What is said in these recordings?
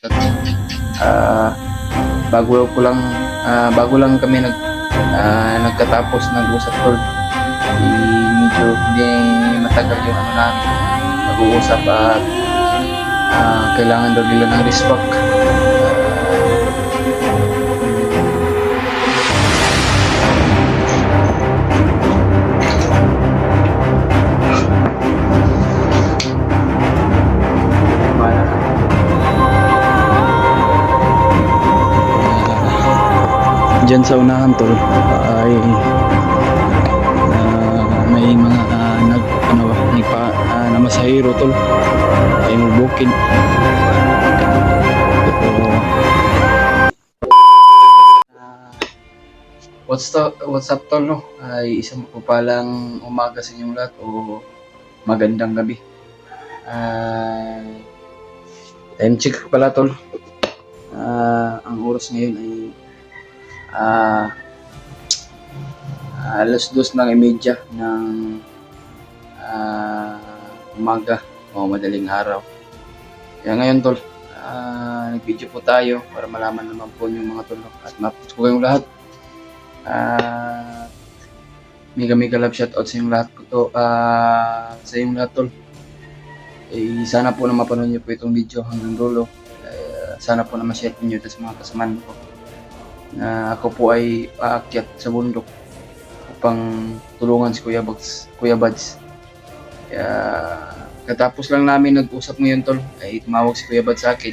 Ah, bago lang kami nagkatapos nag-usap tol. Medyo hindi matagal yung ano namin pag-uusap at kailangan daw nila ng respect. Diyan sa unahan tol ay may mga namasahiro tol ay magbukid. What's up tol no? Ay isang papalang umaga sa inyong lahat o magandang gabi. Time check pala tol. Ang oras ngayon ay alas 2:30 ng umaga o madaling araw. Kaya ngayon tol, nag-video po tayo para malaman naman po yung mga tol at mapos ko kayong lahat. Mega love shoutout sa inyong lahat po to. Sa inyong lahat tol. Sana po na mapanood niyo po itong video hanggang dulo. Sana po na ma-share niyo ito sa mga kasamaan ko. Ako po ay aakyat sa bundok upang tulungan si Kuya Buds. Kaya katapos lang namin nag-usap ngayon tol, ay tumawag si Kuya Buds sa akin.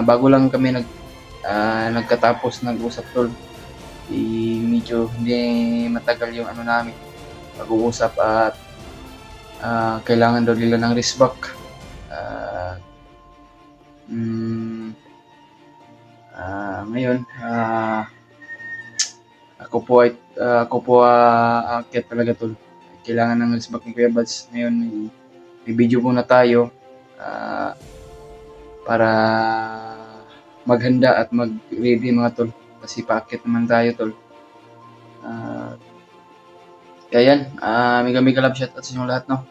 Bago lang kami nagkatapos nag-usap tol. Medyo hindi matagal yung ano namin pag-uusap at kailangan daw nila ng respect. Ngayon ako po aakyat talaga tol. Kailangan ng respect ni Kuya Buds. Ngayon may video muna tayo para maghanda at mag-ready mga tol kasi paakyat naman tayo tol. Kaya yan, mega love shoutout sa inyong lahat no.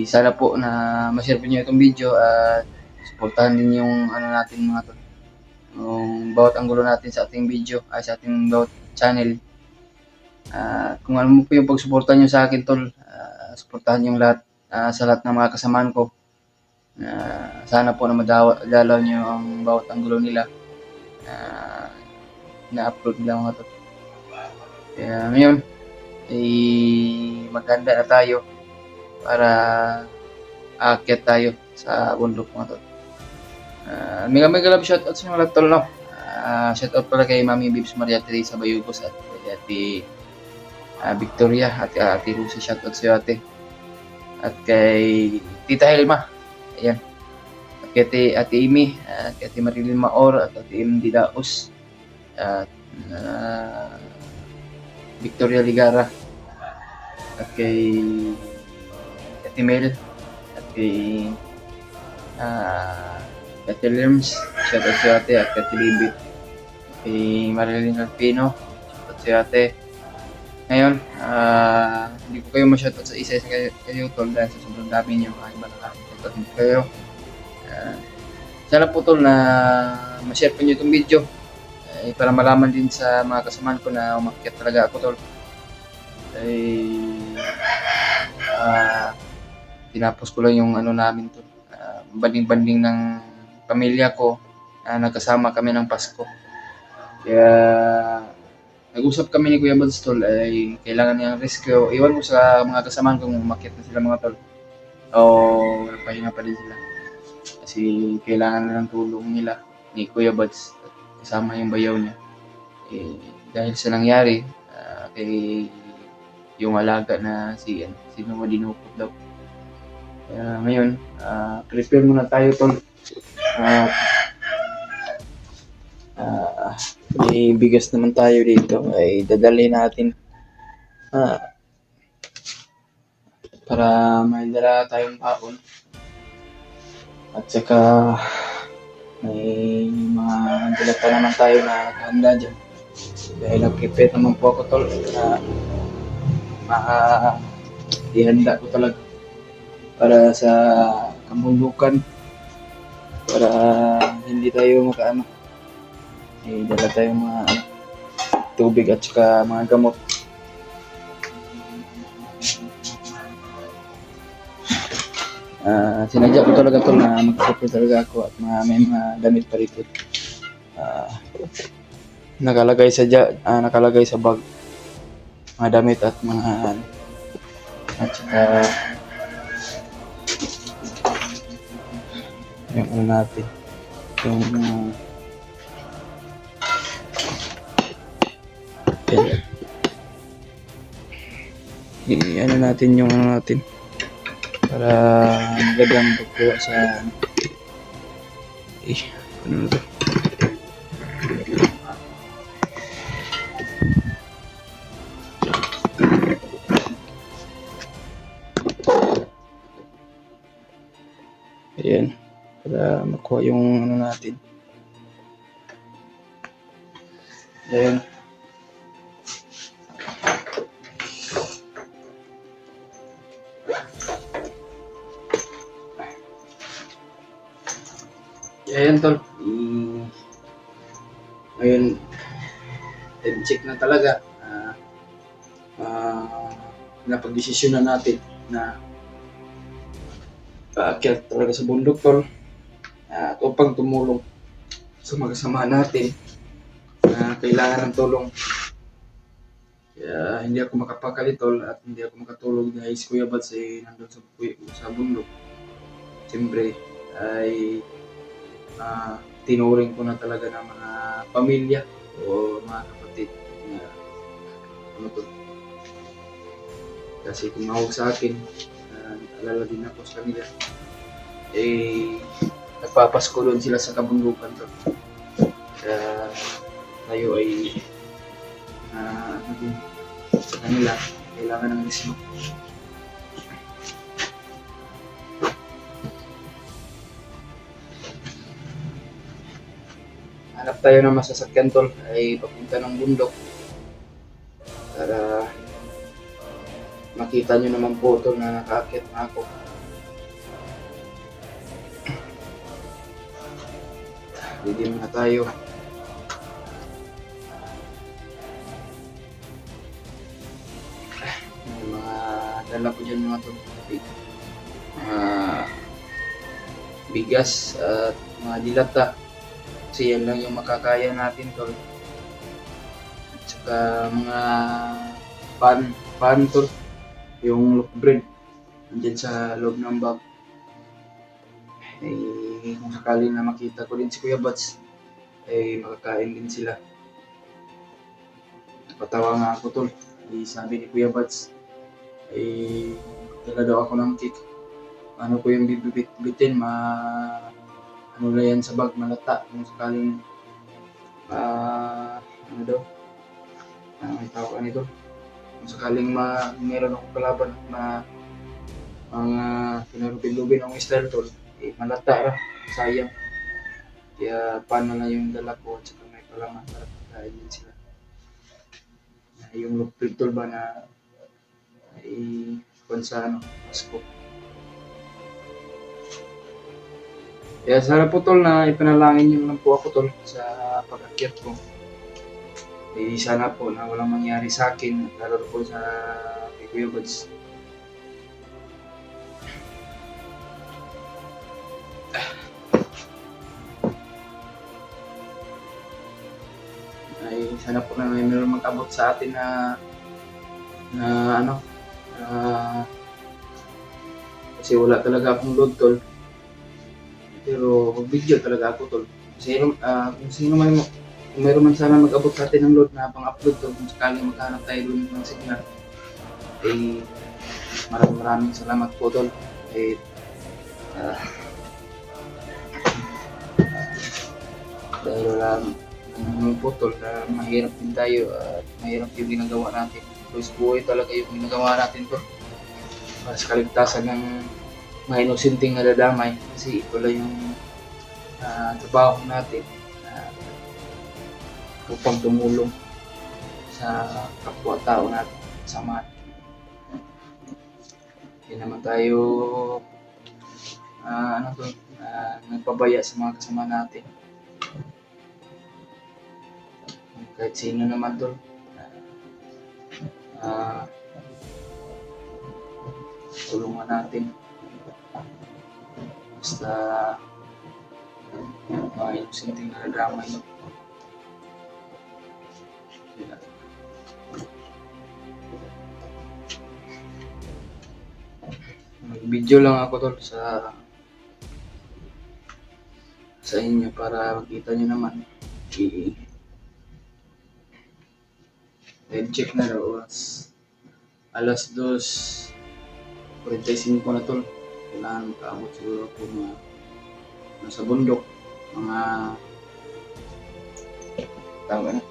Sana po na ma-share po niyo itong video at suportahan din yung ano natin mga tol. Yung bawat anggulo natin sa ating video ay sa ating bawat channel. Kung ano mo po yung pagsuporta niyo sa akin tol, suportahan yung lahat sa lahat ng mga kasamaan ko. Sana po na madalaw niyo ang bawat anggulo nila na-upload nila mga tol. Kaya ngayon maghanda na tayo para aakyat tayo sa bundok mga tol. Mega love shoutout sa mga lahat tol no. Shoutout pala kay Mami Bibs Maria Teresa Bayugos at kay Ate Victoria at Ate Lucy, shoutout sa iyo ate. At kay Tita Helma. Ayan. At kay Ate Amy, at kay Ate Marilyn Maor at Ate Emdy Daos. At Victoria Ligara. At kay Ate Mel at kay Ate Lerms, shoutout sa ate at Ate Libit, kay Marilyn Alpino, shoutout sa ate. Ngayon, hindi ko kayo ma-shoutout sa isa kayo tol dahil sa sobrang dami niyo, iba na lang shoutout mo kayo. Sana po tol na ma-share po niyo itong video para malaman din sa mga kasamaan ko na umakyat talaga ako tol. Tinapos ko lang yung ano namin tol, banding ng pamilya ko, nagkasama kami ng Pasko. Kaya nag-usap kami ni Kuya Buds tol ay kailangan niyang rescue. Iwan ko sa mga kasamaan kung umakyat na sila mga tol o nagpahinga pa din sila kasi kailangan na ng tulong nila ni Kuya Buds at kasama yung bayaw niya dahil sa nangyari kay yung alaga na sino mo dinukot daw. Kaya ngayon prepare muna tayo tol. May bigas naman tayo dito ay dadalhin natin para may dala tayong baon at saka may mga dala pa naman tayo na nakahanda dyan dahil nag-prepare naman po ako tol na ihanda ko talaga para sa kabundukan, para hindi tayo makaano, dala tayong mga tubig at saka mga gamot. Sinadya ko talaga to na magkakape talaga ako at may mga damit pa rito. Nakalagay sa bag mga damit at mga at saka yung ano natin yung ano natin yung ano natin para magandang pagkuha sa ano na to. Ayan, para makuha yung ano natin. Ayan. Ayan tol. Ngayon, time check na talaga. Napag-desisyon na natin na paakyat talaga sa bundok tol. At upang tumulong sa mga kasama natin na kailangan ng tulong. Kaya hindi ako makapakali tol at hindi ako makatulog dahil si Kuya Bats ay nandun sa bundok. Siyempre ay tinuring ko na talaga ng mga pamilya o mga kapatid na ano to. Kasi tumawag sa akin, alala din ako sa kanila. Nagpapasko doon sila sa kabundukan to. Kaya tayo ay sa kanila, kailangan ng mismo. Hanap tayo ng masasakyan tol ay papunta ng bundok para makita nyo naman po tol na nakaakyat na ako. Hindi muna tayo. May mga dala ko dyan mga tol. Bigas at mga dilata. Kasi yan lang yung makakaya natin tol. At saka mga pan tol. Yung loaf bread. Andyan sa loob ng bag. Kung sakali na makita ko din si Kuya Bats, makakain din sila. Napatawa nga ako tol. Sabi ni Kuya Bats, dala daw ako ng cake. Ano ko yung bibitin, ano na yan sa bag, malata. Kung sakaling, ano daw, may tawag nito. Kung sakaling meron akong kalaban na mga pinarubin-lubin ang style tol, malata ra, sayang. Kaya paano na yung dala ko at saka may palaman para pagkain din sila. Yung loaf bread tol ba na kung sa Pasko. Kaya sana po tol na ipanalangin nyo lang po ako tol sa pag-akyat ko. Sana po na walang mangyari sa akin, lalo po sa kay Kuya Bats. Sana po na may meron mag-abot sa atin na kasi wala talaga akong load tol. Pero video talaga ako tol. Kung sino man kung mayroon man sana mag-abot sa atin ng load na pang-upload tol, kung sakaling maghanap tayo doon ng signal, maraming salamat po tol. Dahil wala po tol, mahirap din tayo at mahirap yung ginagawa natin. Terus buhay talaga yung ginagawa natin tol. Para sa kaligtasan ng mga inosenteng nadadamay kasi ito lang yung trabaho natin upang tumulong sa kapwa-tao natin, samahan. Hindi naman tayo ano to, nagpabaya sa mga kasama natin. Kahit sino naman to, ah, tulungan natin. Basta mga inusinting nagdamay. Mag-video lang ako tol sa inyo para makita nyo naman. Time check na daw oras. Alas 2:45 na tol. Kailangan makaabot siguro ako nasa bundok. Mga tama na.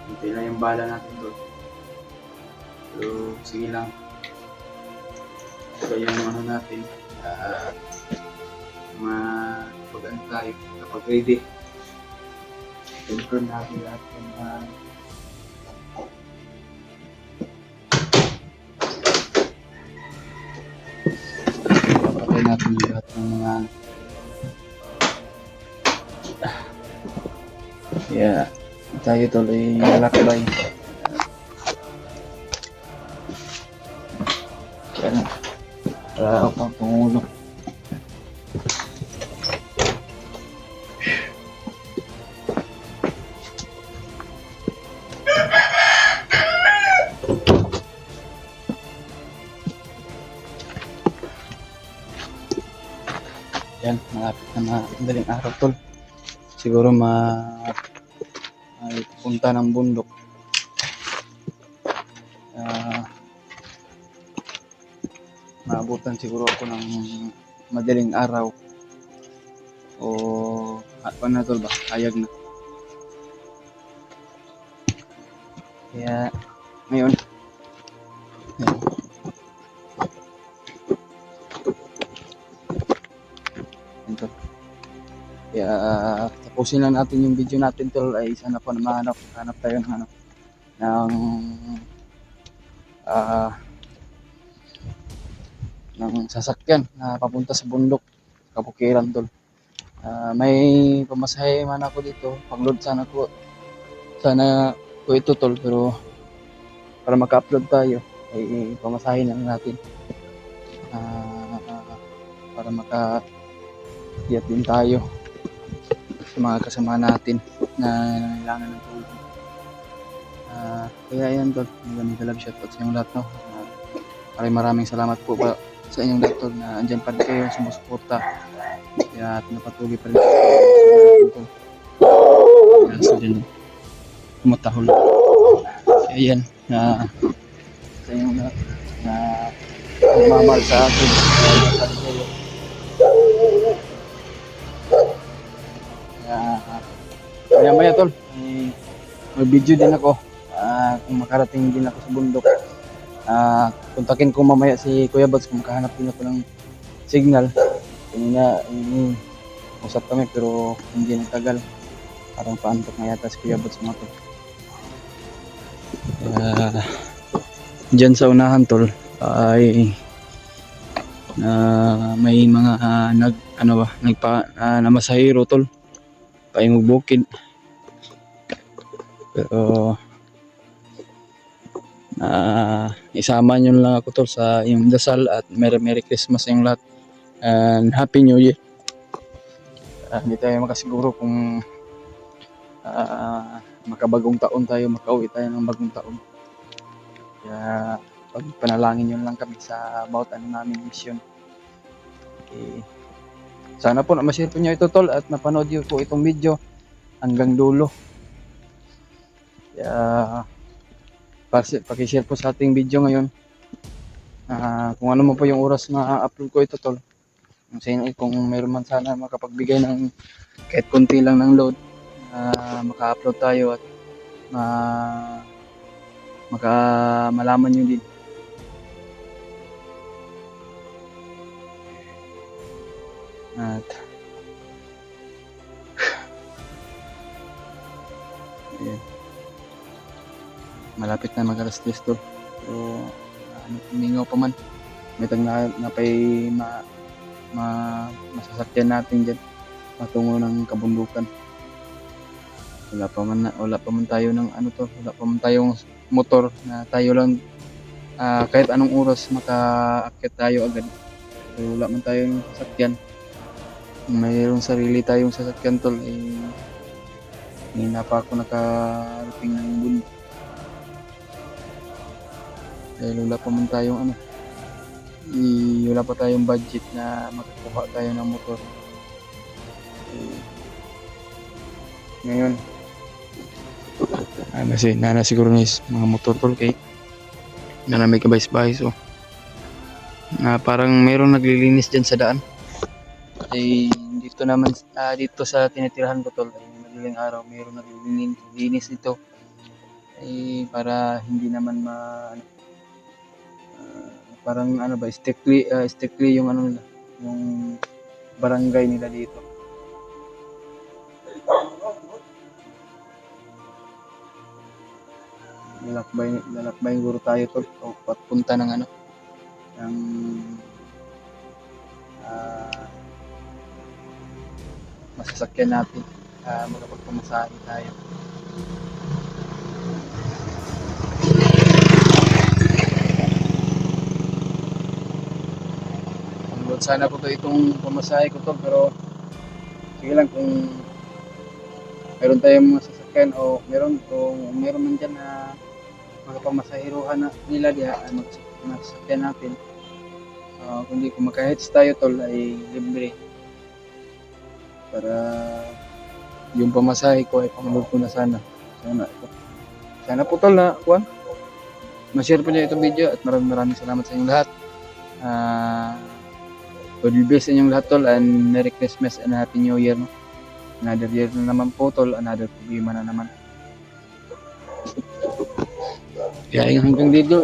Hindi na yung bala natin tol. So, sige lang. Ito yung ano natin. Pag-ano tayo, kapag ready. Confirm natin lahat yung papatay natin lahat ng mga tayo tuloy lalakbay. Kaya para ako pang pangulo. Yan, malapit na madaling araw tol. Siguro ay punta ng bundok. Maabutan siguro ako ng madaling araw. O ano na tol ba? Ayag na. Kaya ngayon ito. Kaya tapusin lang natin yung video natin tol, ay sana po na mahanap tayo ng ng sasakyan na papunta sa bundok, kabukiran tol. May pamasahe man ako dito, pang-load sana ko ito tol, pero para maka-upload tayo ay pamasahe lang natin para maka-get din tayo sa mga kasama natin na nangailangan ng tulong. Kaya yan tol, ganito lang shoutout sa inyong lahat, no? Maraming salamat po ba sa inyong lahat tol, na andyan pa rin kayo sumusuporta. Kaya napatuloy pa rin tol. Kaya din tumatahol. Kaya yan, sa inyong lahat na nagmamahal sa akin. Maya tol, may video din ako. Kung makarating din ako sa bundok, kontakin ko mamaya si Kuya Buds kung makahanap din ako ng signal. Kanina usap kami pero hindi nagtagal. Parang paantok na yata si Kuya Buds mga tol. Diyan sa unahan tol ay may mga namasahero tol, paingog bukid. Pero isama nyo lang ako tol sa yung dasal at Merry Christmas yung lahat and Happy New Year. Hindi tayo makasiguro kung makabagong taon tayo, makauwi tayo ng bagong taon. Kaya pagpanalangin nyo lang kami sa bawat namin mission. Okay. Sana po na ma-share po nyo ito tol at napanood nyo po itong video hanggang dulo. Kaya pakishare po sa ating video ngayon. Kung ano mo po yung oras na upload ko ito tol, kung meron man sana makapagbigay ng kahit konti lang ng load, maka-upload tayo at malaman nyo din. At ayan. Malapit na mag alas 10 tol. Pero mingaw pa man. May tag na pay masasakyan natin dyan patungo ng kabundukan. Wala pa man tayo ng wala pa man tayong motor na tayo lang kahit anong oras makaakyat tayo agad. So, wala man tayong sasakyan. Kung mayroong sarili tayong sasakyan tol, hindi na pa ako nakarating ng bundok. Dahil wala pa man tayong wala pa tayong budget na makakuha tayo ng motor. Ngayon, kasi nana siguro na mga motor tol kay na may kabayis-bayis parang mayroong naglilinis dyan sa daan. Dito naman dito sa tinitirahan ko tol, madaling araw mayroong naglilinis dito para hindi naman parang strictly yung nila, yung barangay nila dito. Lalakbay guro tayo tol papunta ng ng masasakyan natin, magpapamasahe tayo. Sana po itong pamasahe ko tol, pero sige lang kung meron tayong masasakyan o meron man dyan na magpapamasahiruhan nila diya masasakyan natin. Kundi kung makahits tayo tol ay libre para yung pamasahe ko ay pangulog ko na sana po tol na ma-share po niyo itong video at maraming salamat sa inyong lahat. God bless sa inyong lahat tol, and Merry Christmas and Happy New Year. Another year na naman po tol, another problema na naman. Kaya hanggang dito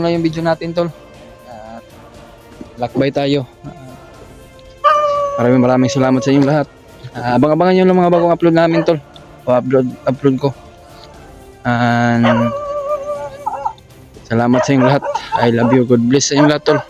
na yung video natin tol. Lakbay tayo. Maraming salamat sa inyong lahat. Abang-abangan nyo lang mga bagong upload namin tol. Upload ko. And salamat sa inyong lahat. I love you. God bless sa inyong lahat tol.